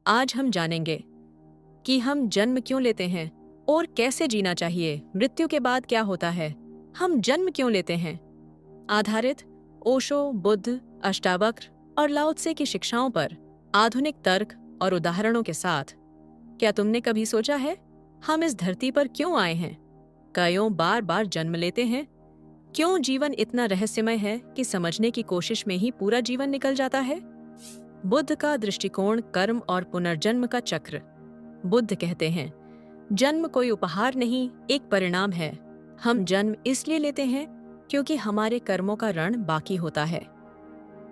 आज हम जानेंगे कि हम जन्म क्यों लेते हैं और कैसे जीना चाहिए, मृत्यु के बाद क्या होता है, हम जन्म क्यों लेते हैं। आधारित ओशो, बुद्ध, अष्टावक्र और लाओ त्से की शिक्षाओं पर आधुनिक तर्क और उदाहरणों के साथ। क्या तुमने कभी सोचा है हम इस धरती पर क्यों आए हैं, क्यों बार बार जन्म लेते हैं, क्यों जीवन इतना रहस्यमय है कि समझने की कोशिश में ही पूरा जीवन निकल जाता है। बुद्ध का दृष्टिकोण कर्म और पुनर्जन्म का चक्र। बुद्ध कहते हैं जन्म कोई उपहार नहीं, एक परिणाम है। हम जन्म इसलिए लेते हैं क्योंकि हमारे कर्मों का ऋण बाकी होता है।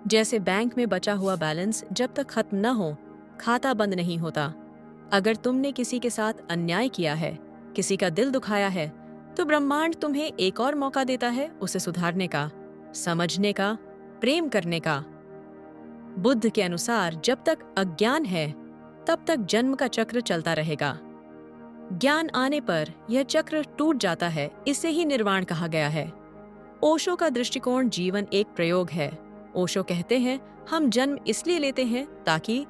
जैसे बैंक में बचा हुआ बैलेंस जब तक खत्म न हो, खाता बंद नहीं होता। अगर तुमने किसी के साथ अन्याय किया है, किसी का दिल दुखाया है, तो ब्रह्मांड तुम्हें एक और मौका देता है उसे सुधारने का, समझने का, प्रेम करने का। बुद्ध के अनुसार जब तक अज्ञान है तब तक जन्म का चक्र चलता रहेगा। ज्ञान आने पर यह चक्र टूट जाता है, इसे ही निर्वाण कहा गया है। ओशो का दृष्टिकोण जीवन एक प्रयोग है। ओशो कहते हैं हम जन्म इसलिए लेते हैं ताकि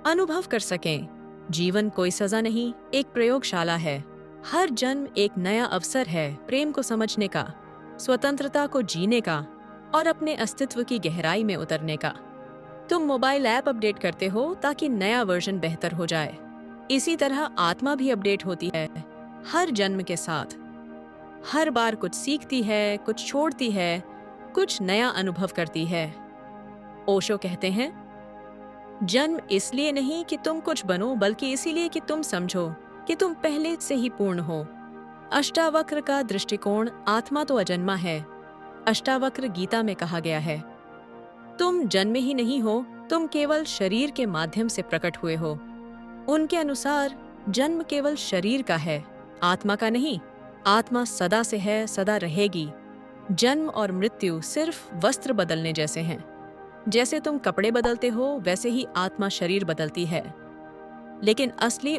अनुभव कर सकें। जीवन कोई सजा नहीं, एक प्रयोगशाला है। हर जन्म एक नया अवसर है प्रेम को समझने का, स्वतंत्रता को जीने का और अपने अस्तित्व की गहराई में उतरने का। तुम मोबाइल ऐप अपडेट करते हो ताकि नया वर्जन बेहतर हो जाए। इसी तरह आत्मा भी अपडेट होती है हर जन्म के साथ। हर बार कुछ सीखती है, कुछ छोड़ती है, कुछ नया अनुभव करती है। ओशो कहते हैं जन्म इसलिए नहीं कि तुम कुछ बनो, बल्कि इसीलिए कि तुम समझो कि तुम पहले से ही पूर्ण हो। अष्टावक्र का दृष्टिकोण आत्मा तो अजन्मा है। अष्टावक्र गीता में कहा गया है तुम जन्मे ही नहीं हो, तुम केवल शरीर के माध्यम से प्रकट हुए हो। उनके अनुसार जन्म केवल शरीर का है, आत्मा का नहीं। आत्मा सदा से है, सदा रहेगी। जन्म और मृत्यु सिर्फ वस्त्र बदलने जैसे हैं। जैसे तुम कपड़े बदलते हो, वैसे ही आत्मा शरीर बदलती है। लेकिन असली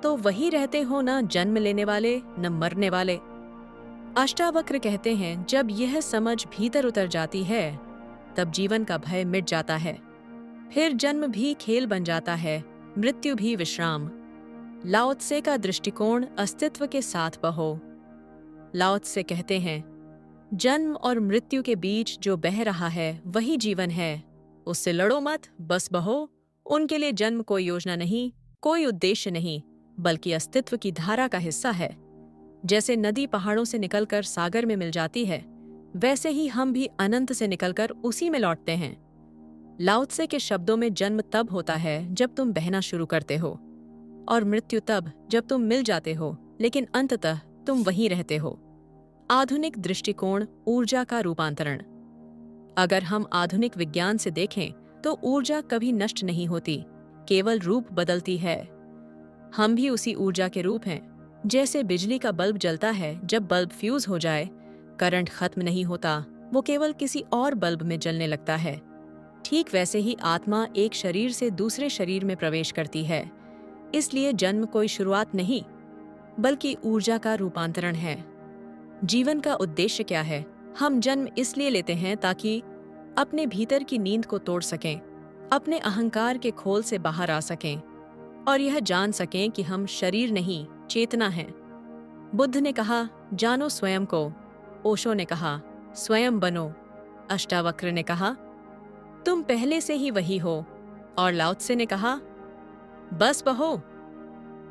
तो वही रहते हो, न जन्म लेने वाले न मरने वाले। अष्टावक्र कहते हैं जब यह समझ भीतर उतर जाती है तब जीवन का भय मिट जाता है। फिर जन्म भी खेल बन जाता है, मृत्यु भी विश्राम। लाओ त्से का दृष्टिकोण अस्तित्व के साथ बहो। लाओ त्से कहते हैं जन्म और मृत्यु के बीच जो बह रहा है वही जीवन है। उससे लड़ो मत, बस बहो। उनके लिए जन्म कोई योजना नहीं, कोई उद्देश्य नहीं, बल्कि अस्तित्व की धारा का हिस्सा है। जैसे नदी पहाड़ों से निकलकर सागर में मिल जाती है, वैसे ही हम भी अनंत से निकलकर उसी में लौटते हैं। लाओ त्से के शब्दों में जन्म तब होता है जब तुम बहना शुरू करते हो, और मृत्यु तब जब तुम मिल जाते हो, लेकिन अंततः तुम वहीं रहते हो। आधुनिक दृष्टिकोण ऊर्जा का रूपांतरण। अगर हम आधुनिक विज्ञान से देखें तो ऊर्जा कभी नष्ट नहीं होती, केवल रूप बदलती है। हम भी उसी ऊर्जा के रूप हैं। जैसे बिजली का बल्ब जलता है, जब बल्ब फ्यूज हो जाए, करंट खत्म नहीं होता, वो केवल किसी और बल्ब में जलने लगता है। ठीक वैसे ही आत्मा एक शरीर से दूसरे शरीर में प्रवेश करती है। इसलिए जन्म कोई शुरुआत नहीं, बल्कि ऊर्जा का रूपांतरण है। जीवन का उद्देश्य क्या है? हम जन्म इसलिए लेते हैं ताकि अपने भीतर की नींद को तोड़ सकें, अपने अहंकार के खोल से बाहर आ सकें और यह जान सकें कि हम शरीर नहीं, चेतना हैं। बुद्ध ने कहा जानो स्वयं को। ओशो ने कहा स्वयं बनो। अष्टावक्र ने कहा तुम पहले से ही वही हो, और लाओ त्से ने कहा बस बहो।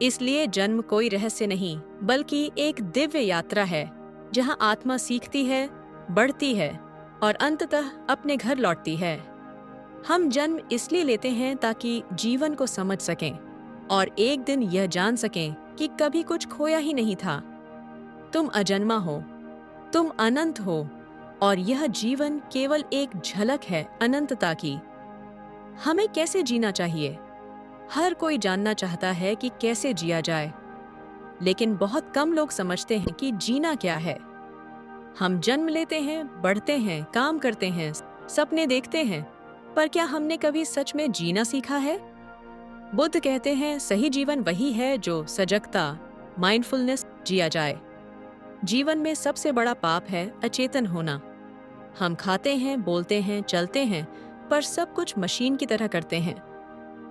इसलिए जन्म कोई रहस्य नहीं, बल्कि एक दिव्य यात्रा है जहां आत्मा सीखती है, बढ़ती है और अंततः अपने घर लौटती है। हम जन्म इसलिए लेते हैं ताकि जीवन को समझ सकें और एक दिन यह जान सकें कि कभी कुछ खोया ही नहीं था। तुम अजन्मा हो, तुम अनंत हो, और यह जीवन केवल एक झलक है अनंतता की। हमें कैसे जीना चाहिए? हर कोई जानना चाहता है कि कैसे जिया जाए, लेकिन बहुत कम लोग समझते हैं कि जीना क्या है। हम जन्म लेते हैं, बढ़ते हैं, काम करते हैं, सपने देखते हैं, पर क्या हमने कभी सच में जीना सीखा है? बुद्ध कहते हैं सही जीवन वही है जो सजगता, माइंडफुलनेस जिया जाए। जीवन में सबसे बड़ा पाप है अचेतन होना। हम खाते हैं, बोलते हैं, चलते हैं, पर सब कुछ मशीन की तरह करते हैं।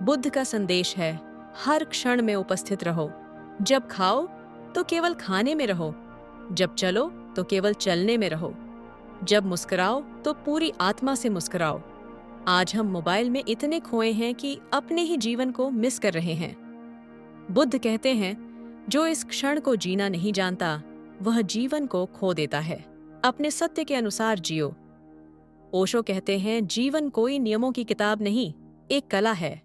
बुद्ध का संदेश है, हर क्षण में उपस्थित रहो। जब खाओ तो केवल खाने में रहो, जब चलो तो केवल चलने में रहो, जब मुस्कुराओ तो पूरी आत्मा से मुस्कुराओ। आज हम मोबाइल में इतने खोए हैं कि अपने ही जीवन को मिस कर रहे हैं। बुद्ध कहते हैं, जो इस क्षण को जीना नहीं जानता वह जीवन को खो देता है। अपने सत्य के अनुसार जियो। ओशो कहते हैं, जीवन कोई नियमों की किताब नहीं, एक कला है।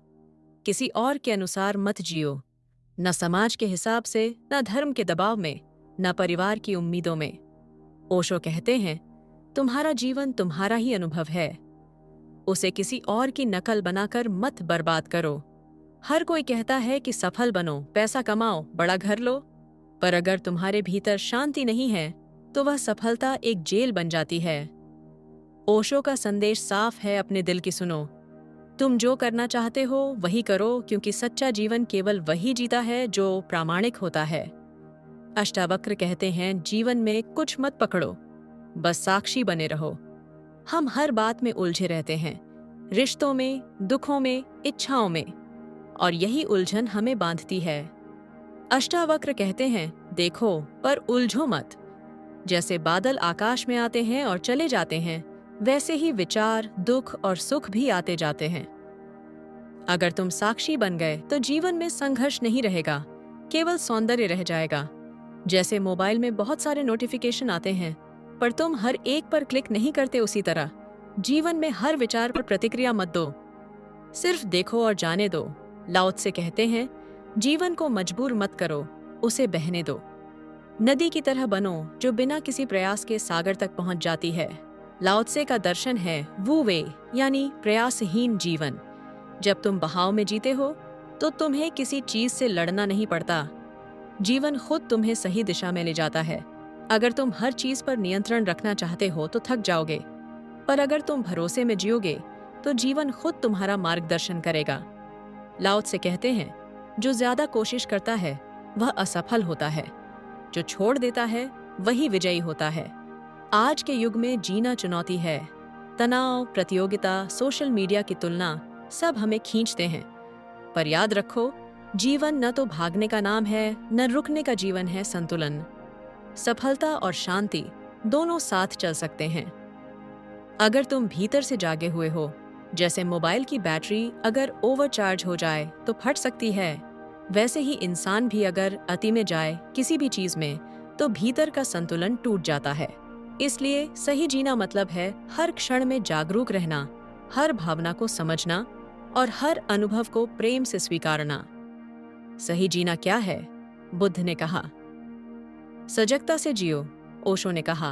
किसी और के अनुसार मत जियो, न समाज के हिसाब से, न धर्म के दबाव में, न परिवार की उम्मीदों में। ओशो कहते हैं, तुम्हारा जीवन तुम्हारा ही अनुभव है, उसे किसी और की नकल बनाकर मत बर्बाद करो। हर कोई कहता है कि सफल बनो, पैसा कमाओ, बड़ा घर लो, पर अगर तुम्हारे भीतर शांति नहीं है तो वह सफलता एक जेल बन जाती है। ओशो का संदेश साफ है, अपने दिल की सुनो। तुम जो करना चाहते हो वही करो, क्योंकि सच्चा जीवन केवल वही जीता है जो प्रामाणिक होता है। अष्टावक्र कहते हैं, जीवन में कुछ मत पकड़ो, बस साक्षी बने रहो। हम हर बात में उलझे रहते हैं, रिश्तों में, दुखों में, इच्छाओं में, और यही उलझन हमें बांधती है। अष्टावक्र कहते हैं, देखो पर उलझो मत। जैसे बादल आकाश में आते हैं और चले जाते हैं, वैसे ही विचार, दुख और सुख भी आते जाते हैं। अगर तुम साक्षी बन गए तो जीवन में संघर्ष नहीं रहेगा, केवल सौंदर्य रह जाएगा। जैसे मोबाइल में बहुत सारे नोटिफिकेशन आते हैं, पर तुम हर एक पर क्लिक नहीं करते, उसी तरह जीवन में हर विचार पर प्रतिक्रिया मत दो, सिर्फ देखो और जाने दो। लाओ त्से कहते हैं, जीवन को मजबूर मत करो, उसे बहने दो। नदी की तरह बनो जो बिना किसी प्रयास के सागर तक पहुंच जाती है। लाओ त्से का दर्शन है वू वे, यानी प्रयासहीन जीवन। जब तुम बहाव में जीते हो तो तुम्हें किसी चीज से लड़ना नहीं पड़ता, जीवन खुद तुम्हें सही दिशा में ले जाता है। अगर तुम हर चीज पर नियंत्रण रखना चाहते हो तो थक जाओगे, पर अगर तुम भरोसे में जियोगे तो जीवन खुद तुम्हारा मार्गदर्शन करेगा। लाओ त्से कहते हैं, जो ज्यादा कोशिश करता है वह असफल होता है, जो छोड़ देता है वही विजयी होता है। आज के युग में जीना चुनौती है। तनाव, प्रतियोगिता, सोशल मीडिया की तुलना सब हमें खींचते हैं, पर याद रखो, जीवन न तो भागने का नाम है, न रुकने का जीवन है संतुलन। सफलता और शांति दोनों साथ चल सकते हैं। अगर तुम भीतर से जागे हुए हो, जैसे मोबाइल की बैटरी अगर ओवरचार्ज हो जाए तो फट सकती है, वैसे ही इंसान भी अगर अति में जाए किसी भी चीज में तो भीतर का संतुलन टूट जाता है। इसलिए सही जीना मतलब है हर क्षण में जागरूक रहना, हर भावना को समझना और हर अनुभव को प्रेम से स्वीकारना। सही जीना क्या है? बुद्ध ने कहा, सजगता से जियो। ओशो ने कहा,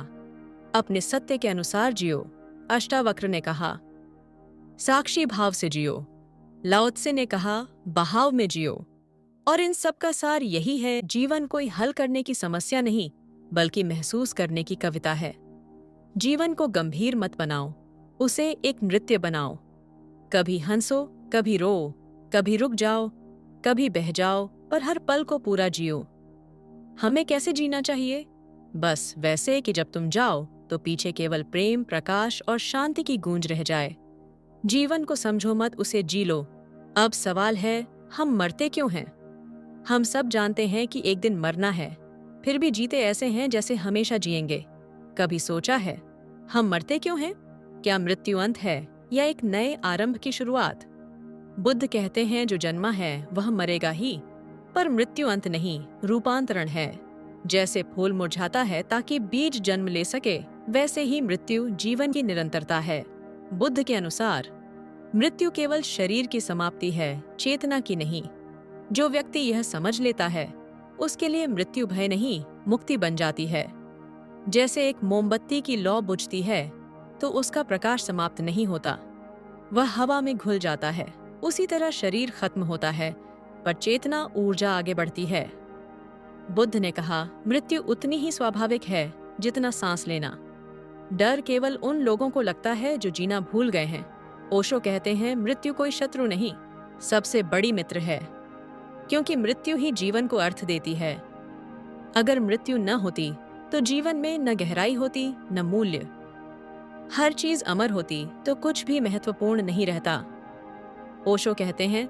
अपने सत्य के अनुसार जियो। अष्टावक्र ने कहा, साक्षी भाव से जियो। लाओ त्से ने कहा, बहाव में जियो। और इन सब का सार यही है, जीवन कोई हल करने की समस्या नहीं, बल्कि महसूस करने की कविता है। जीवन को गंभीर मत बनाओ, उसे एक नृत्य बनाओ। कभी हंसो, कभी रो, कभी रुक जाओ, कभी बह जाओ, पर हर पल को पूरा जियो। हमें कैसे जीना चाहिए? बस वैसे कि जब तुम जाओ तो पीछे केवल प्रेम, प्रकाश और शांति की गूंज रह जाए। जीवन को समझो मत, उसे जी लो। अब सवाल है, हम मरते क्यों हैं? हम सब जानते हैं कि एक दिन मरना है, फिर भी जीते ऐसे हैं जैसे हमेशा जिएंगे। कभी सोचा है हम मरते क्यों हैं? क्या मृत्यु अंत है या एक नए आरंभ की शुरुआत? बुद्ध कहते हैं, जो जन्मा है वह मरेगा ही, पर मृत्यु अंत नहीं, रूपांतरण है। जैसे फूल मुरझाता है ताकि बीज जन्म ले सके, वैसे ही मृत्यु जीवन की निरंतरता है। बुद्ध के अनुसार मृत्यु केवल शरीर की समाप्ति है, चेतना की नहीं। जो व्यक्ति यह समझ लेता है, उसके लिए मृत्यु भय नहीं, मुक्ति बन जाती है। जैसे एक मोमबत्ती की लौ बुझती है तो उसका प्रकाश समाप्त नहीं होता, वह हवा में घुल जाता है। उसी तरह शरीर खत्म होता है, पर चेतना, ऊर्जा आगे बढ़ती है। बुद्ध ने कहा, मृत्यु उतनी ही स्वाभाविक है जितना सांस लेना। डर केवल उन लोगों को लगता है जो जीना भूल गए हैं। ओशो कहते हैं, मृत्यु कोई शत्रु नहीं, सबसे बड़ी मित्र है, क्योंकि मृत्यु ही जीवन को अर्थ देती है। अगर मृत्यु न होती तो जीवन में न गहराई होती, न मूल्य। हर चीज अमर होती तो कुछ भी महत्वपूर्ण नहीं रहता। ओशो कहते हैं,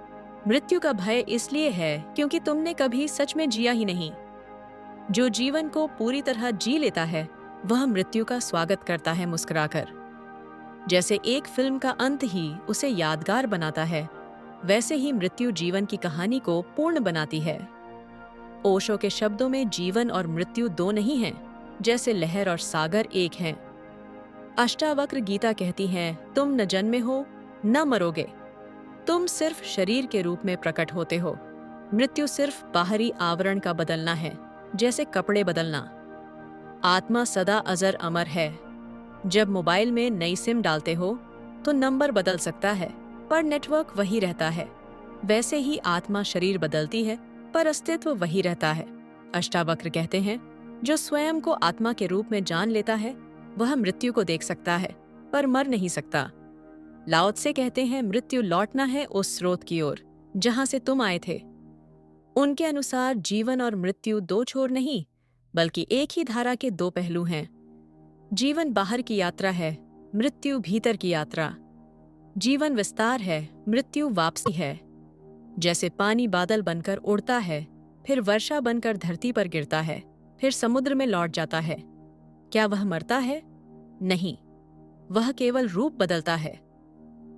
मृत्यु का भय इसलिए है क्योंकि तुमने कभी सच में जिया ही नहीं। जो जीवन को पूरी तरह जी लेता है वह मृत्यु का स्वागत करता है मुस्कुराकर। जैसे एक फिल्म का अंत ही उसे यादगार बनाता है, वैसे ही मृत्यु जीवन की कहानी को पूर्ण बनाती है। ओशो के शब्दों में जीवन और मृत्यु दो नहीं हैं, जैसे लहर और सागर एक हैं। अष्टावक्र गीता कहती है, तुम न जन्मे हो न मरोगे, तुम सिर्फ शरीर के रूप में प्रकट होते हो। मृत्यु सिर्फ बाहरी आवरण का बदलना है, जैसे कपड़े बदलना। आत्मा सदा अजर अमर है। जब मोबाइल में नई सिम डालते हो तो नंबर बदल सकता है, पर नेटवर्क वही रहता है। वैसे ही आत्मा शरीर बदलती है, पर अस्तित्व वही रहता है। अष्टावक्र कहते हैं, जो स्वयं को आत्मा के रूप में जान लेता है वह मृत्यु को देख सकता है, पर मर नहीं सकता। लाओ त्से कहते हैं, मृत्यु लौटना है उस स्रोत की ओर जहां से तुम आए थे। उनके अनुसार जीवन और मृत्यु दो छोर नहीं, बल्कि एक ही धारा के दो पहलू हैं। जीवन बाहर की यात्रा है, मृत्यु भीतर की यात्रा। जीवन विस्तार है, मृत्यु वापसी है। जैसे पानी बादल बनकर उड़ता है, फिर वर्षा बनकर धरती पर गिरता है, फिर समुद्र में लौट जाता है। क्या वह मरता है? नहीं, वह केवल रूप बदलता है।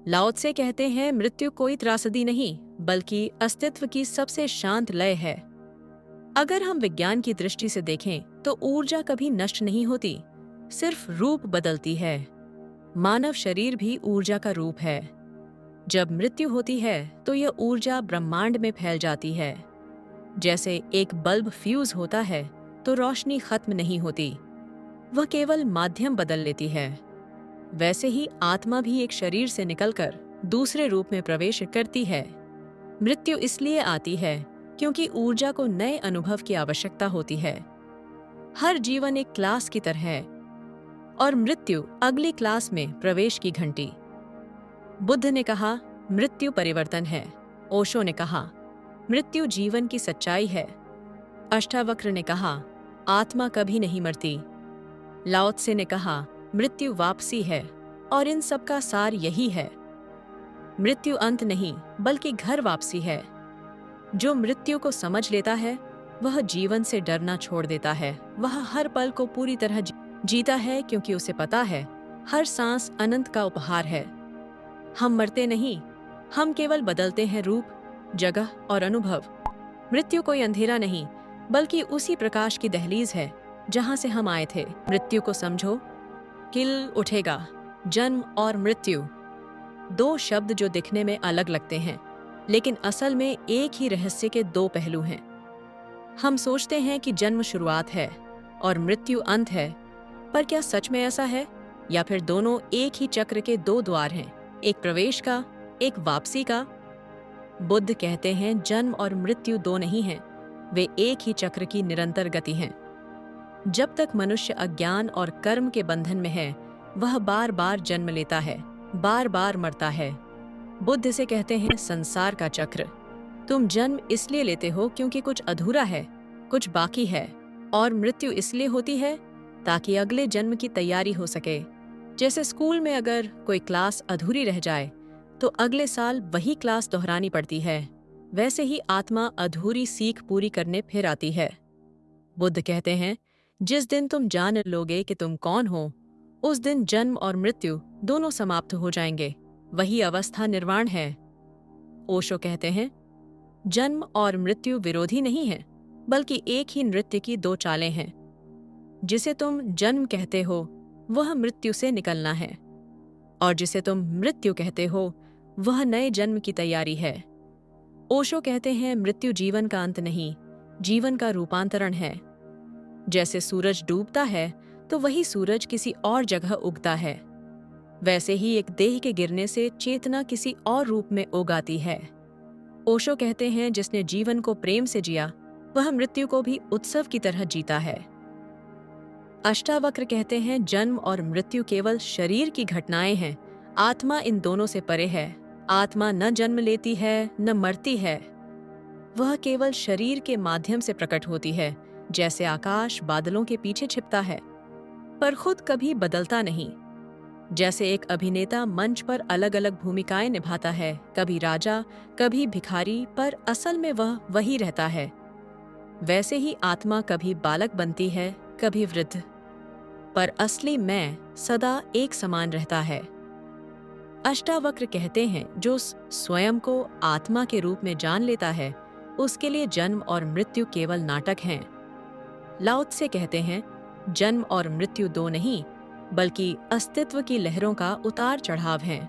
लाओ त्से कहते हैं, मृत्यु कोई त्रासदी नहीं, बल्कि अस्तित्व की सबसे शांत लय है। अगर हम विज्ञान की दृष्टि से देखें तो ऊर्जा कभी नष्ट नहीं होती, सिर्फ रूप बदलती है। मानव शरीर भी ऊर्जा का रूप है। जब मृत्यु होती है तो यह ऊर्जा ब्रह्मांड में फैल जाती है। जैसे एक बल्ब फ्यूज होता है तो रोशनी खत्म नहीं होती, वह केवल माध्यम बदल लेती है। वैसे ही आत्मा भी एक शरीर से निकलकर दूसरे रूप में प्रवेश करती है। मृत्यु इसलिए आती है क्योंकि ऊर्जा को नए अनुभव की आवश्यकता होती है। हर जीवन एक क्लास की तरह है और मृत्यु अगली क्लास में प्रवेश की घंटी। बुद्ध ने कहा, मृत्यु परिवर्तन है। ओशो ने कहा, मृत्यु जीवन की सच्चाई है। अष्टावक्र ने कहा, आत्मा कभी नहीं मरती। लाओ त्से ने कहा, मृत्यु वापसी है। और इन सब का सार यही है, मृत्यु अंत नहीं बल्कि घर वापसी है। जो मृत्यु को समझ लेता है वह जीवन से डरना छोड़ देता है। वह हर पल को पूरी तरह जीता है, क्योंकि उसे पता है हर सांस अनंत का उपहार है। हम मरते नहीं, हम केवल बदलते हैं रूप, जगह और अनुभव। मृत्यु कोई अंधेरा नहीं, बल्कि उसी प्रकाश की दहलीज है जहां से हम आए थे। मृत्यु को समझो, किल उठेगा। जन्म और मृत्यु दो शब्द जो दिखने में अलग लगते हैं, लेकिन असल में एक ही रहस्य के दो पहलू हैं। हम सोचते हैं कि जन्म शुरुआत है और मृत्यु अंत है, पर क्या सच में ऐसा है, या फिर दोनों एक ही चक्र के दो द्वार हैं, एक प्रवेश का, एक वापसी का? बुद्ध कहते हैं, जन्म और मृत्यु दो नहीं हैं, वे एक ही चक्र की निरंतर गति हैं। जब तक मनुष्य अज्ञान और कर्म के बंधन में है, वह बार बार जन्म लेता है, बार बार मरता है। बुद्ध इसे कहते हैं संसार का चक्र। तुम जन्म इसलिए लेते हो क्योंकि कुछ अधूरा है, कुछ बाकी है, और मृत्यु इसलिए होती है ताकि अगले जन्म की तैयारी हो सके। जैसे स्कूल में अगर कोई क्लास अधूरी रह जाए तो अगले साल वही क्लास दोहरानी पड़ती है, वैसे ही आत्मा अधूरी सीख पूरी करने फिर आती है। बुद्ध कहते हैं, जिस दिन तुम जान लोगे कि तुम कौन हो, उस दिन जन्म और मृत्यु दोनों समाप्त हो जाएंगे। वही अवस्था निर्वाण है। ओशो कहते हैं, जन्म और मृत्यु विरोधी नहीं है, बल्कि एक ही नृत्य की दो चालें हैं। जिसे तुम जन्म कहते हो वह मृत्यु से निकलना है, और जिसे तुम मृत्यु कहते हो वह नए जन्म की तैयारी है। ओशो कहते हैं, मृत्यु जीवन का अंत नहीं, जीवन का रूपांतरण है। जैसे सूरज डूबता है तो वही सूरज किसी और जगह उगता है, वैसे ही एक देह के गिरने से चेतना किसी और रूप में उगाती है। ओशो कहते हैं, जिसने जीवन को प्रेम से जिया वह मृत्यु को भी उत्सव की तरह जीता है। अष्टावक्र कहते हैं, जन्म और मृत्यु केवल शरीर की घटनाएं हैं, आत्मा इन दोनों से परे है। आत्मा न जन्म लेती है न मरती है, वह केवल शरीर के माध्यम से प्रकट होती है, जैसे आकाश बादलों के पीछे छिपता है, पर खुद कभी बदलता नहीं। जैसे एक अभिनेता मंच पर अलग अलग भूमिकाएं निभाता है, कभी राजा, कभी भिखारी, पर असल में वह वही रहता है। वैसे ही आत्मा कभी बालक बनती है, कभी वृद्ध, पर असली मैं सदा एक समान रहता है। अष्टावक्र कहते हैं, जो स्वयं को आत्मा के रूप में जान लेता है, उसके लिए जन्म और मृत्यु केवल नाटक हैं। लाओ त्से कहते हैं, जन्म और मृत्यु दो नहीं, बल्कि अस्तित्व की लहरों का उतार चढ़ाव है।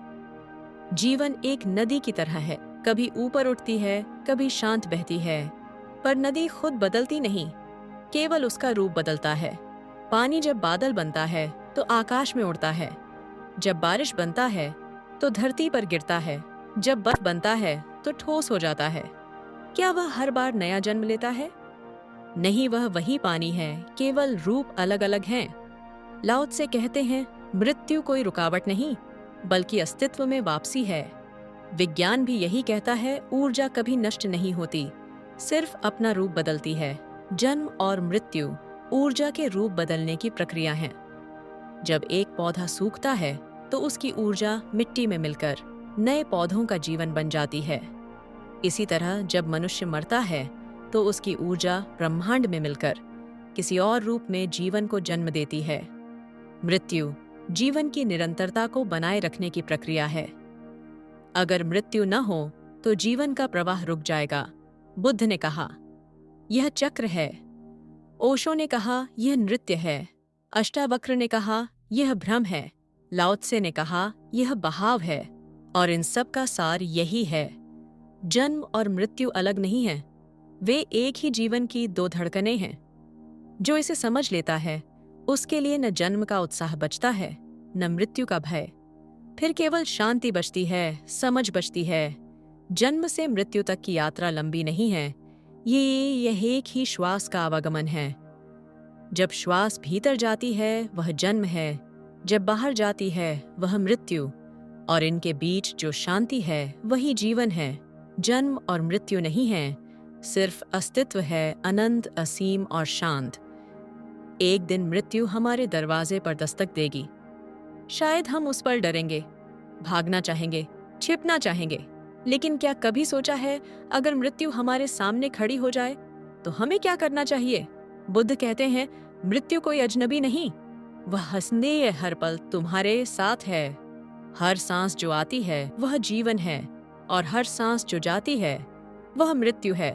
जीवन एक नदी की तरह है, कभी ऊपर उठती है, कभी शांत बहती है, पर नदी खुद बदलती नहीं, केवल उसका रूप बदलता है। पानी जब बादल बनता है तो आकाश में उड़ता है, जब बारिश बनता है तो धरती पर गिरता है, जब बर्फ बनता है तो ठोस हो जाता है। क्या वह हर बार नया जन्म लेता है? नहीं, वह वही पानी है, केवल रूप अलग अलग हैं। लाओ त्से कहते हैं, मृत्यु कोई रुकावट नहीं, बल्कि अस्तित्व में वापसी है। विज्ञान भी यही कहता है, ऊर्जा कभी नष्ट नहीं होती, सिर्फ अपना रूप बदलती है। जन्म और मृत्यु ऊर्जा के रूप बदलने की प्रक्रिया है। जब एक पौधा सूखता है तो उसकी ऊर्जा मिट्टी में मिलकर नए पौधों का जीवन बन जाती है। इसी तरह जब मनुष्य मरता है तो उसकी ऊर्जा ब्रह्मांड में मिलकर किसी और रूप में जीवन को जन्म देती है। मृत्यु जीवन की निरंतरता को बनाए रखने की प्रक्रिया है। अगर मृत्यु न हो तो जीवन का प्रवाह रुक जाएगा। बुद्ध ने कहा, यह चक्र है। ओशो ने कहा, यह नृत्य है। अष्टावक्र ने कहा, यह भ्रम है। लाओ त्से ने कहा, यह बहाव है। और इन सब का सार यही है, जन्म और मृत्यु अलग नहीं हैं, वे एक ही जीवन की दो धड़कनें हैं। जो इसे समझ लेता है, उसके लिए न जन्म का उत्साह बचता है, न मृत्यु का भय। फिर केवल शांति बचती है, समझ बचती है। जन्म से मृत्यु तक की यात्रा लंबी नहीं है, यह एक ही श्वास का आवागमन है। जब श्वास भीतर जाती है वह जन्म है, जब बाहर जाती है वह मृत्यु, और इनके बीच जो शांति है वही जीवन है। जन्म और मृत्यु नहीं है, सिर्फ अस्तित्व है, अनंत, असीम और शांत। एक दिन मृत्यु हमारे दरवाजे पर दस्तक देगी। शायद हम उस पर डरेंगे, भागना चाहेंगे, छिपना चाहेंगे, लेकिन क्या कभी सोचा है, अगर मृत्यु हमारे सामने खड़ी हो जाए तो हमें क्या करना चाहिए? बुद्ध कहते हैं, मृत्यु कोई अजनबी नहीं, वह हंसने हर पल तुम्हारे साथ है। हर सांस जो आती है वह जीवन है, और हर सांस जो जाती है वह मृत्यु है।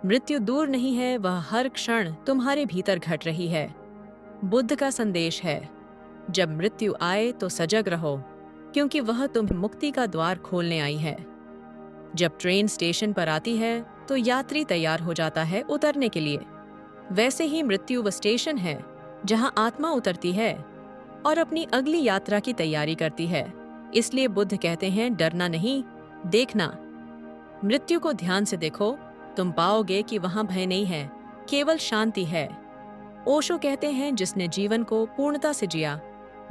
मृत्यु दूर नहीं है, वह हर क्षण तुम्हारे भीतर घट रही है। बुद्ध का संदेश है, जब मृत्यु आए तो सजग रहो, क्योंकि वह तुम्हें मुक्ति का द्वार खोलने आई है। जब ट्रेन स्टेशन पर आती है तो यात्री तैयार हो जाता है उतरने के लिए। वैसे ही मृत्यु वह स्टेशन है जहां आत्मा उतरती है और अपनी अगली यात्रा की तैयारी करती है। इसलिए बुद्ध कहते हैं, डरना नहीं, देखना। मृत्यु को ध्यान से देखो, तुम पाओगे कि वहां भय नहीं है, केवल शांति है। ओशो कहते हैं, जिसने जीवन को पूर्णता से जिया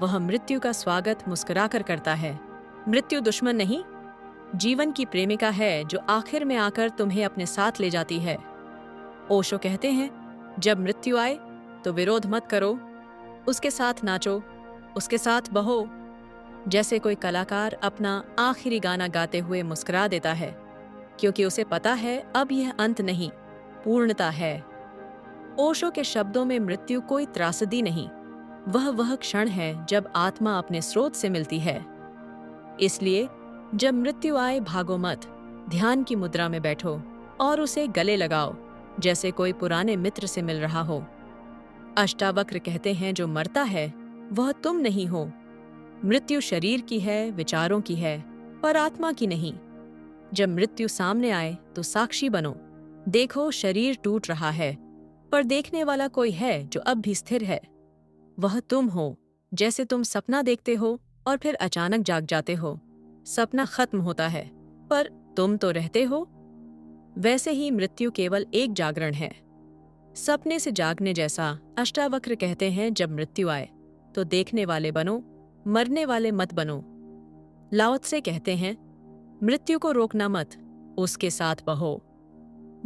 वह मृत्यु का स्वागत मुस्कुराकर करता है। मृत्यु दुश्मन नहीं, जीवन की प्रेमिका है जो आखिर में आकर तुम्हें अपने साथ ले जाती है। ओशो कहते हैं, जब मृत्यु आए तो विरोध मत करो, उसके साथ नाचो, उसके साथ बहो। जैसे कोई कलाकार अपना आखिरी गाना गाते हुए मुस्कुरा देता है, क्योंकि उसे पता है अब यह अंत नहीं, पूर्णता है। ओशो के शब्दों में मृत्यु कोई त्रासदी नहीं, वह क्षण है जब आत्मा अपने स्रोत से मिलती है। इसलिए जब मृत्यु आए भागो मत, ध्यान की मुद्रा में बैठो और उसे गले लगाओ जैसे कोई पुराने मित्र से मिल रहा हो। अष्टावक्र कहते हैं, जो मरता है वह तुम नहीं हो। मृत्यु शरीर की है, विचारों की है, पर आत्मा की नहीं। जब मृत्यु सामने आए तो साक्षी बनो, देखो शरीर टूट रहा है, पर देखने वाला कोई है जो अब भी स्थिर है। वह तुम हो, जैसे तुम सपना देखते हो और फिर अचानक जाग जाते हो। सपना खत्म होता है, पर तुम तो रहते हो। वैसे ही मृत्यु केवल एक जागरण है, सपने से जागने जैसा। अष्टावक्र कहते हैं, जब मृत्यु आए तो देखने वाले बनो, मरने वाले मत बनो। लाओ त्से कहते हैं, मृत्यु को रोकना मत, उसके साथ बहो।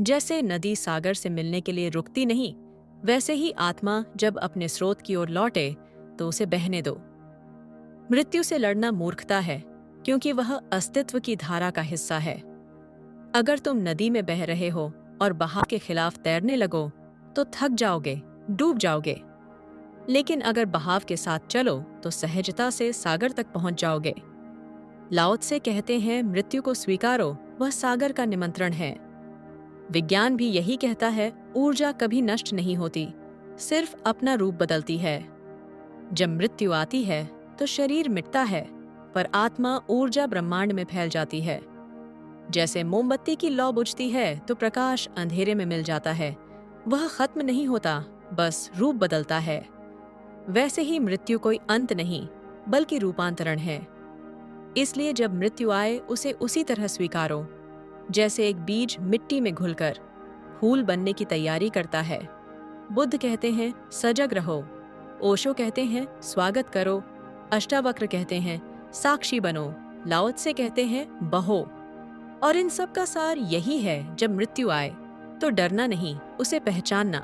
जैसे नदी सागर से मिलने के लिए रुकती नहीं, वैसे ही आत्मा जब अपने स्रोत की ओर लौटे तो उसे बहने दो। मृत्यु से लड़ना मूर्खता है, क्योंकि वह अस्तित्व की धारा का हिस्सा है। अगर तुम नदी में बह रहे हो और बहाव के खिलाफ तैरने लगो तो थक जाओगे, डूब जाओगे। लेकिन अगर बहाव के साथ चलो तो सहजता से सागर तक पहुंच जाओगे। लाओ त्से कहते हैं, मृत्यु को स्वीकारो, वह सागर का निमंत्रण है। विज्ञान भी यही कहता है, ऊर्जा कभी नष्ट नहीं होती, सिर्फ अपना रूप बदलती है। जब मृत्यु आती है तो शरीर मिटता है, पर आत्मा ऊर्जा ब्रह्मांड में फैल जाती है। जैसे मोमबत्ती की लौ बुझती है तो प्रकाश अंधेरे में मिल जाता है, वह खत्म नहीं होता, बस रूप बदलता है। वैसे ही मृत्यु कोई अंत नहीं, बल्कि रूपांतरण है। इसलिए जब मृत्यु आए उसे उसी तरह स्वीकारो, जैसे एक बीज मिट्टी में घुलकर फूल बनने की तैयारी करता है। बुद्ध कहते हैं, सजग रहो। ओशो कहते हैं, स्वागत करो। अष्टावक्र कहते हैं, साक्षी बनो। लाओ त्से कहते हैं, बहो। और इन सब का सार यही है, जब मृत्यु आए तो डरना नहीं, उसे पहचानना,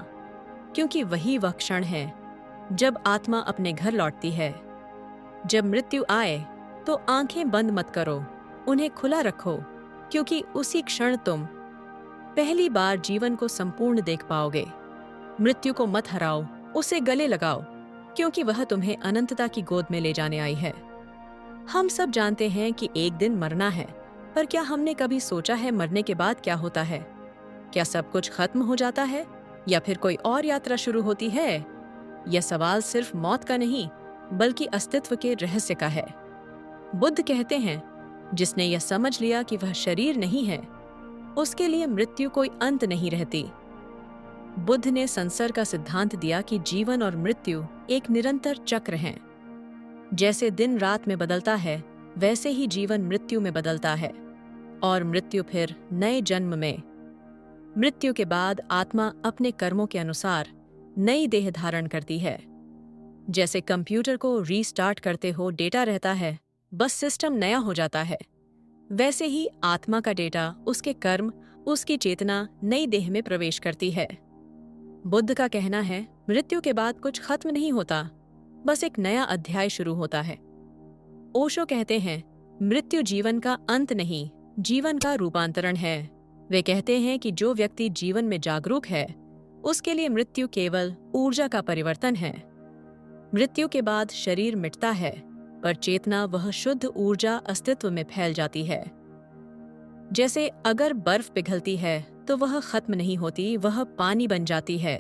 क्योंकि वही वह क्षण है जब आत्मा अपने घर लौटती है। जब मृत्यु आए तो आंखें बंद मत करो, उन्हें खुला रखो, क्योंकि उसी क्षण तुम पहली बार जीवन को संपूर्ण देख पाओगे। मृत्यु को मत हराओ, उसे गले लगाओ, क्योंकि वह तुम्हें अनंतता की गोद में ले जाने आई है। हम सब जानते हैं कि एक दिन मरना है, पर क्या हमने कभी सोचा है मरने के बाद क्या होता है? क्या सब कुछ खत्म हो जाता है या फिर कोई और यात्रा शुरू होती है? यह सवाल सिर्फ मौत का नहीं, बल्कि अस्तित्व के रहस्य का है। बुद्ध कहते हैं, जिसने यह समझ लिया कि वह शरीर नहीं है, उसके लिए मृत्यु कोई अंत नहीं रहती। बुद्ध ने संसर्ग का सिद्धांत दिया कि जीवन और मृत्यु एक निरंतर चक्र हैं। जैसे दिन रात में बदलता है, वैसे ही जीवन मृत्यु में बदलता है, और मृत्यु फिर नए जन्म में। मृत्यु के बाद आत्मा अपने कर्मों के अनुसार नई देह धारण करती है। जैसे कंप्यूटर को रीस्टार्ट करते हो डेटा रहता है, बस सिस्टम नया हो जाता है, वैसे ही आत्मा का डेटा, उसके कर्म, उसकी चेतना नई देह में प्रवेश करती है। बुद्ध का कहना है, मृत्यु के बाद कुछ खत्म नहीं होता, बस एक नया अध्याय शुरू होता है। ओशो कहते हैं, मृत्यु जीवन का अंत नहीं, जीवन का रूपांतरण है। वे कहते हैं कि जो व्यक्ति जीवन में जागरूक है, उसके लिए मृत्यु केवल ऊर्जा का परिवर्तन है। मृत्यु के बाद शरीर मिटता है, पर चेतना, वह शुद्ध ऊर्जा अस्तित्व में फैल जाती है। जैसे अगर बर्फ पिघलती है तो वह खत्म नहीं होती, वह पानी बन जाती है,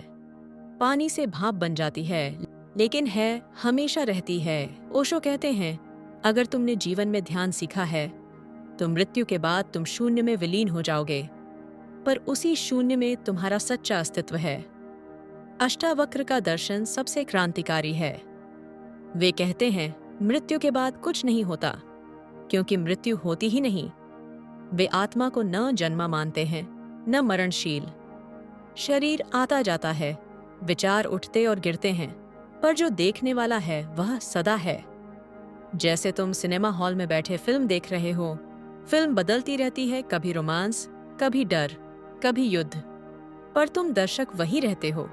पानी से भाप बन जाती है, लेकिन है हमेशा रहती है। ओशो कहते हैं, अगर तुमने जीवन में ध्यान सीखा है तो मृत्यु के बाद तुम शून्य में विलीन हो जाओगे, पर उसी शून्य में तुम्हारा सच्चा अस्तित्व है। अष्टावक्र का दर्शन सबसे क्रांतिकारी है। वे कहते हैं, मृत्यु के बाद कुछ नहीं होता, क्योंकि मृत्यु होती ही नहीं। वे आत्मा को न जन्मा मानते हैं, न मरणशील। शरीर आता जाता है, विचार उठते और गिरते हैं, पर जो देखने वाला है वह सदा है। जैसे तुम सिनेमा हॉल में बैठे फिल्म देख रहे हो, फिल्म बदलती रहती है, कभी रोमांस, कभी डर, कभी युद्ध, पर तुम दर्शक वही रहते हो।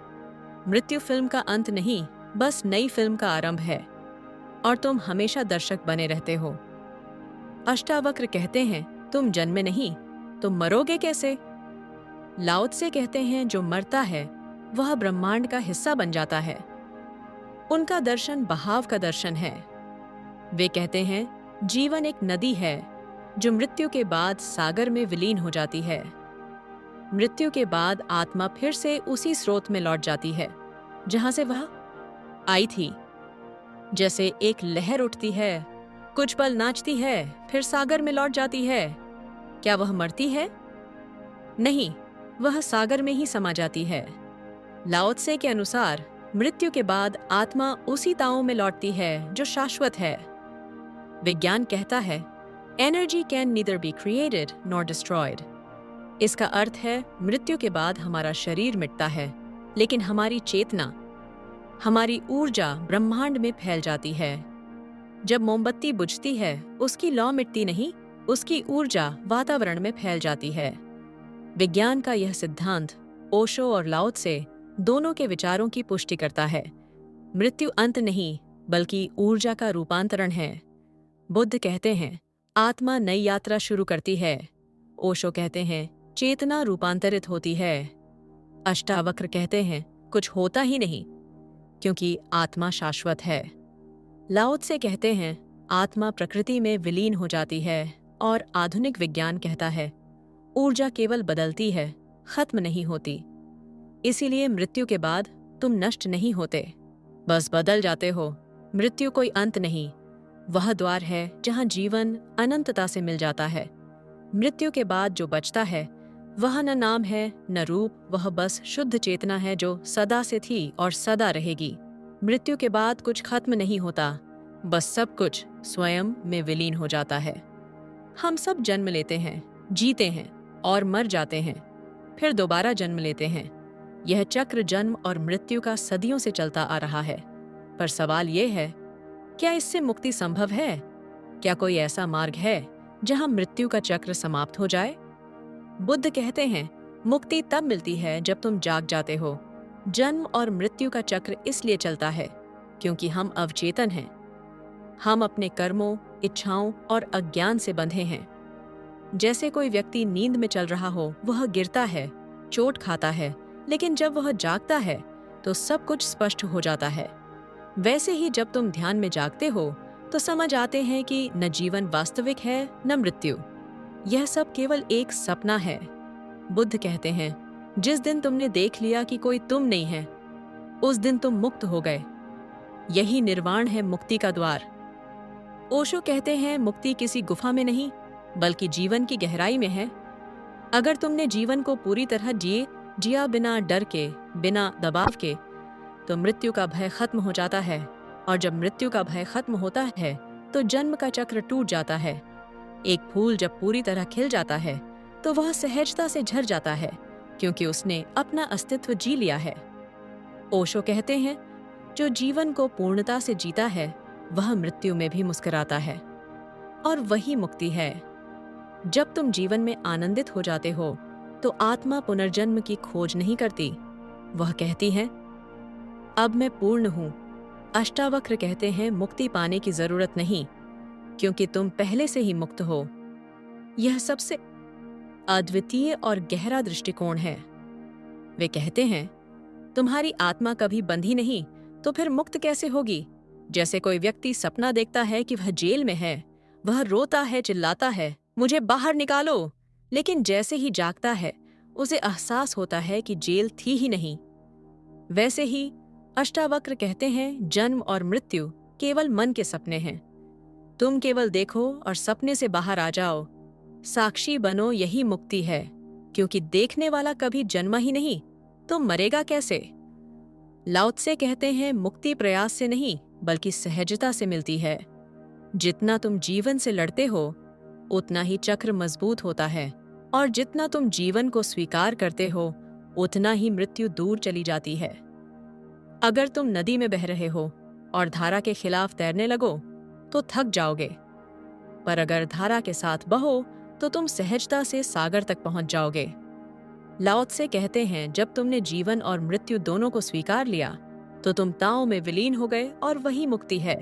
मृत्यु फिल्म का अंत नहीं, बस नई फिल्म का आरंभ है, और तुम हमेशा दर्शक बने रहते हो। अष्टावक्र कहते हैं, तुम जन्मे नहीं, तुम मरोगे कैसे? लाओ त्से कहते हैं, जो मरता है वह ब्रह्मांड का हिस्सा बन जाता है। उनका दर्शन बहाव का दर्शन है। वे कहते हैं, जीवन एक नदी है जो मृत्यु के बाद सागर में विलीन हो जाती है। मृत्यु के बाद आत्मा फिर से उसी स्रोत में लौट जाती है जहां से वह आई थी। जैसे एक लहर उठती है, कुछ पल नाचती है, फिर सागर में लौट जाती है। क्या वह मरती है? नहीं, वह सागर में ही समा जाती है। लाओ त्से के अनुसार मृत्यु के बाद आत्मा उसी ताओ में लौटती है जो शाश्वत है। विज्ञान कहता है, energy can neither be created nor destroyed. इसका अर्थ है, मृत्यु के बाद हमारा शरीर मिटता है, लेकिन हमारी चेतना, हमारी ऊर्जा ब्रह्मांड में फैल जाती है। जब मोमबत्ती बुझती है, उसकी लौ मिटती नहीं, उसकी ऊर्जा वातावरण में फैल जाती है। विज्ञान का यह सिद्धांत ओशो और लाओ त्से दोनों के विचारों की पुष्टि करता है। मृत्यु अंत नहीं, बल्कि ऊर्जा का रूपांतरण है। बुद्ध कहते हैं आत्मा नई यात्रा शुरू करती है। ओशो कहते हैं चेतना रूपांतरित होती है। अष्टावक्र कहते हैं कुछ होता ही नहीं, क्योंकि आत्मा शाश्वत है। लाओ त्से कहते हैं आत्मा प्रकृति में विलीन हो जाती है। और आधुनिक विज्ञान कहता है ऊर्जा केवल बदलती है, खत्म नहीं होती। इसीलिए मृत्यु के बाद तुम नष्ट नहीं होते, बस बदल जाते हो। मृत्यु कोई अंत नहीं, वह द्वार है जहां जीवन अनंतता से मिल जाता है। मृत्यु के बाद जो बचता है वह न नाम है न रूप, वह बस शुद्ध चेतना है जो सदा से थी और सदा रहेगी। मृत्यु के बाद कुछ खत्म नहीं होता, बस सब कुछ स्वयं में विलीन हो जाता है। हम सब जन्म लेते हैं, जीते हैं और मर जाते हैं, फिर दोबारा जन्म लेते हैं। यह चक्र जन्म और मृत्यु का सदियों से चलता आ रहा है। पर सवाल ये है, क्या इससे मुक्ति संभव है? क्या कोई ऐसा मार्ग है जहां मृत्यु का चक्र समाप्त हो जाए? बुद्ध कहते हैं मुक्ति तब मिलती है जब तुम जाग जाते हो। जन्म और मृत्यु का चक्र इसलिए चलता है क्योंकि हम अवचेतन हैं। हम अपने कर्मों, इच्छाओं और अज्ञान से बंधे हैं। जैसे कोई व्यक्ति नींद में चल रहा हो, वह गिरता है, चोट खाता है, लेकिन जब वह जागता है तो सब कुछ स्पष्ट हो जाता है। वैसे ही जब तुम ध्यान में जागते हो तो समझ आते हैं कि न जीवन वास्तविक है न मृत्यु, यह सब केवल एक सपना है। बुद्ध कहते हैं जिस दिन तुमने देख लिया कि कोई तुम नहीं है, उस दिन तुम मुक्त हो गए। यही निर्वाण है, मुक्ति का द्वार। ओशो कहते हैं मुक्ति किसी गुफा में नहीं, बल्कि जीवन की गहराई में है। अगर तुमने जीवन को पूरी तरह जिया बिना डर के, बिना दबाव के, तो मृत्यु का भय खत्म हो जाता है। और जब मृत्यु का भय खत्म होता है तो जन्म का चक्र टूट जाता है। एक फूल जब पूरी तरह खिल जाता है तो वह सहजता से झड़ जाता है, क्योंकि उसने अपना अस्तित्व जी लिया है। ओशो कहते हैं जो जीवन को पूर्णता से जीता है वह मृत्यु में भी मुस्कुराता है, और वही मुक्ति है। जब तुम जीवन में आनंदित हो जाते हो तो आत्मा पुनर्जन्म की खोज नहीं करती, वह कहती है अब मैं पूर्ण हूं। अष्टावक्र कहते हैं मुक्ति पाने की जरूरत नहीं, क्योंकि तुम पहले से ही मुक्त हो। यह सबसे अद्वितीय और गहरा दृष्टिकोण है। वे कहते हैं तुम्हारी आत्मा कभी बंधी नहीं तो फिर मुक्त कैसे होगी? जैसे कोई व्यक्ति सपना देखता है कि वह जेल में है, वह रोता है, चिल्लाता है मुझे बाहर निकालो, लेकिन जैसे ही जागता है उसे एहसास होता है कि जेल थी ही नहीं। वैसे ही अष्टावक्र कहते हैं जन्म और मृत्यु केवल मन के सपने हैं। तुम केवल देखो और सपने से बाहर आ जाओ, साक्षी बनो, यही मुक्ति है। क्योंकि देखने वाला कभी जन्मा ही नहीं तो मरेगा कैसे? लाओ त्से कहते हैं मुक्ति प्रयास से नहीं बल्कि सहजता से मिलती है। जितना तुम जीवन से लड़ते हो उतना ही चक्र मजबूत होता है, और जितना तुम जीवन को स्वीकार करते हो उतना ही मृत्यु दूर चली जाती है। अगर तुम नदी में बह रहे हो और धारा के खिलाफ तैरने लगो तो थक जाओगे, पर अगर धारा के साथ बहो तो तुम सहजता से सागर तक पहुंच जाओगे। लाओ त्से कहते हैं जब तुमने जीवन और मृत्यु दोनों को स्वीकार लिया तो तुम ताओ में विलीन हो गए, और वही मुक्ति है।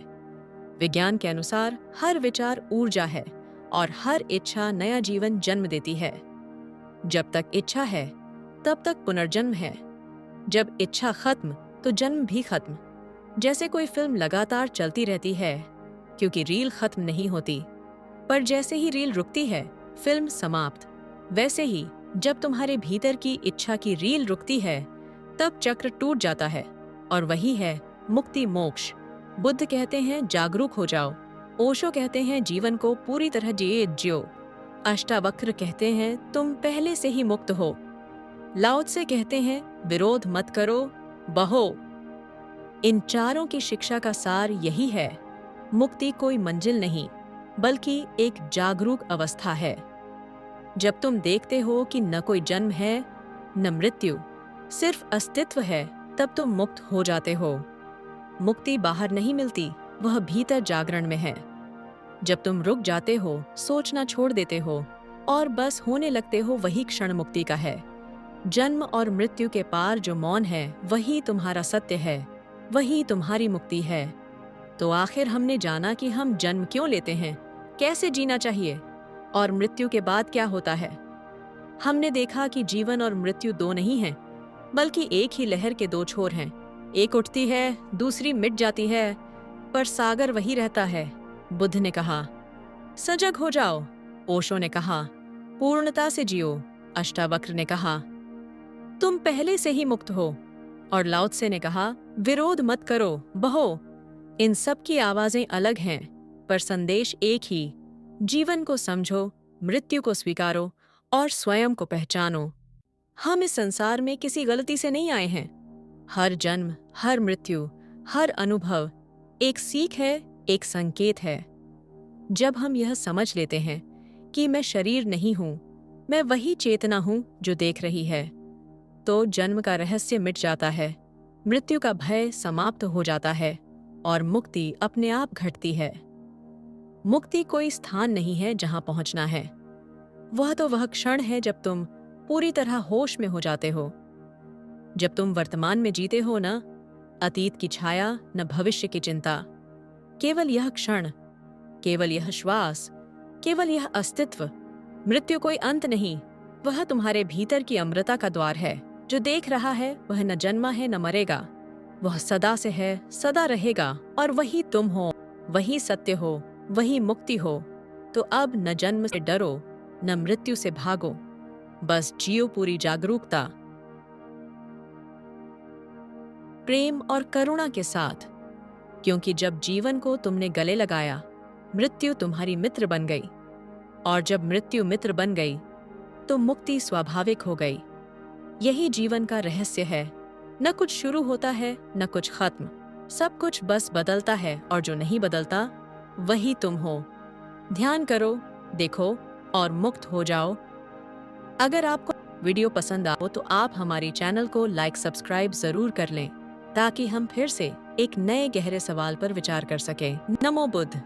विज्ञान के अनुसार हर विचार ऊर्जा है और हर इच्छा नया जीवन जन्म देती है। जब तक इच्छा है तब तक पुनर्जन्म है। जब इच्छा खत्म तो जन्म भी खत्म। जैसे कोई फिल्म लगातार चलती रहती है क्योंकि रील खत्म नहीं होती, पर जैसे ही रील रुकती है फिल्म समाप्त। वैसे ही जब तुम्हारे भीतर की इच्छा की रील रुकती है तब चक्र टूट जाता है, और वही है मुक्ति, मोक्ष। बुद्ध कहते हैं जागरूक हो जाओ। ओशो कहते हैं जीवन को पूरी तरह जियो। अष्टावक्र कहते हैं तुम पहले से ही मुक्त हो। लाओ त्से कहते हैं विरोध मत करो, बहो। इन चारों की शिक्षा का सार यही है, मुक्ति कोई मंजिल नहीं बल्कि एक जागरूक अवस्था है। जब तुम देखते हो कि न कोई जन्म है न मृत्यु, सिर्फ अस्तित्व है, तब तुम मुक्त हो जाते हो। मुक्ति बाहर नहीं मिलती, वह भीतर जागरण में है। जब तुम रुक जाते हो, सोचना छोड़ देते हो और बस होने लगते हो, वही क्षण मुक्ति का है। जन्म और मृत्यु के पार जो मौन है वही तुम्हारा सत्य है, वही तुम्हारी मुक्ति है। तो आखिर हमने जाना कि हम जन्म क्यों लेते हैं, कैसे जीना चाहिए और मृत्यु के बाद क्या होता है। हमने देखा कि जीवन और मृत्यु दो नहीं हैं, बल्कि एक ही लहर के दो छोर हैं। एक उठती है, दूसरी मिट जाती है, पर सागर वही रहता है। बुद्ध ने कहा, सजग हो जाओ। ओशो ने कहा, पूर्णता से जियो। अष्टावक्र ने कहा, तुम पहले से ही मुक्त हो। और लाओ त्से ने कहा, विरोध मत करो, बहो। इन सब की आवाजें अलग हैं, पर संदेश एक ही। जीवन को समझो, मृत्यु को स्वीकारो और स्वयं को पहचानो। हम इस संसार में किसी गलती से नहीं आए हैं। हर जन्म, हर मृत्यु, हर अनुभव एक सीख है, एक संकेत है। जब हम यह समझ लेते हैं कि मैं शरीर नहीं हूं, मैं वही चेतना हूं जो देख रही है, तो जन्म का रहस्य मिट जाता है, मृत्यु का भय समाप्त हो जाता है और मुक्ति अपने आप घटती है। मुक्ति कोई स्थान नहीं है जहां पहुंचना है। वह तो वह क्षण है जब तुम पूरी तरह होश में हो जाते हो, जब तुम वर्तमान में जीते हो, न अतीत की छाया, न भविष्य की चिंता। केवल यह क्षण, केवल यह श्वास, केवल यह अस्तित्व। मृत्यु कोई अंत नहीं, वह तुम्हारे भीतर की अमृता का द्वार है। जो देख रहा है वह न जन्मा है न मरेगा, वह सदा से है, सदा रहेगा, और वही तुम हो, वही सत्य हो, वही मुक्ति हो। तो अब न जन्म से डरो, न मृत्यु से भागो, बस जियो पूरी जागरूकता, प्रेम और करुणा के साथ। क्योंकि जब जीवन को तुमने गले लगाया, मृत्यु तुम्हारी मित्र बन गई, और जब मृत्यु मित्र बन गई तो मुक्ति स्वाभाविक हो गई। यही जीवन का रहस्य है। न कुछ शुरू होता है, न कुछ खत्म, सब कुछ बस बदलता है, और जो नहीं बदलता वही तुम हो। ध्यान करो, देखो और मुक्त हो जाओ। अगर आपको वीडियो पसंद आओ तो आप हमारी चैनल को लाइक, सब्सक्राइब जरूर कर लें, ताकि हम फिर से एक नए गहरे सवाल पर विचार कर सकें। नमो बुद्ध।